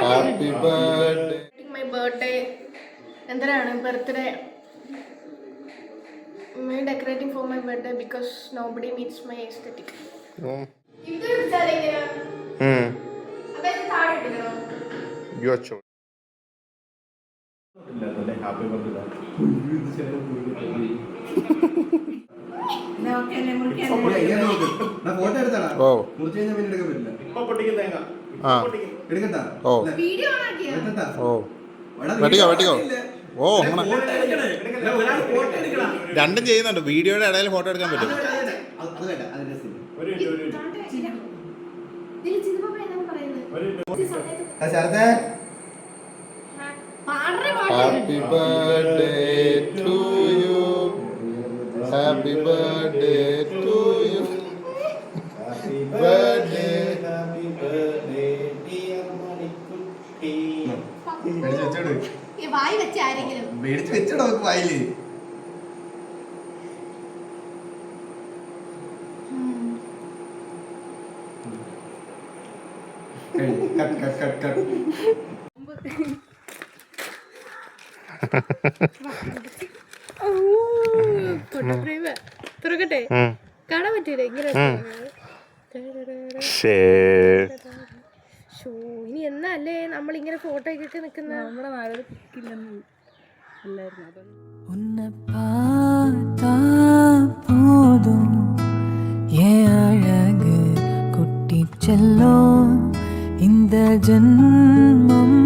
Happy birthday. My birthday എന്തിനാണ് birthday me decorating for my birthday because nobody meets my aesthetic. ഇത് ഇട്ടാൽ എങ്ങനെയാ? അപ്പോൾ ഇത് താഴെ ഇടണോ? Your choice. Happy birthday. Photo എടുത്താടാ. മുറിച്ച് കഴിഞ്ഞാൽ പിന്നെ എടുക്കാൻ പറ്റില്ല. ഇപ്പൊ പൊട്ടിക്കുന്ന തേങ്ങ. എടുക്കട്ടാ? Video on ആക്കിയോ? വെട്ടിക്കോ. ഓ അങ്ങനെ രണ്ടും ചെയ്യുന്നുണ്ട്. വീഡിയോയുടെ ഇടയിൽ ഫോട്ടോ എടുക്കാൻ പറ്റും. Happy birthday to you. Happy birthday to you. Birthday happy birthday dear Manikutty. വായി വെച്ച ആരെങ്കിലും മേടിച്ച് വെച്ചോ വായില്. തുറക്കട്ടെ? കാണാൻ പറ്റൂല ഇങ്ങനെ. ഇനി എന്നല്ലേ നമ്മളിങ്ങനെ ഫോട്ടോ ഒക്കെ നിൽക്കുന്ന നമ്മുടെ നാട്ടിലെല്ലായിരുന്നു. உன்னை பார்த்தா போதும் என் அழகு குட்டி செல்லும் இந்த ஜென்மம்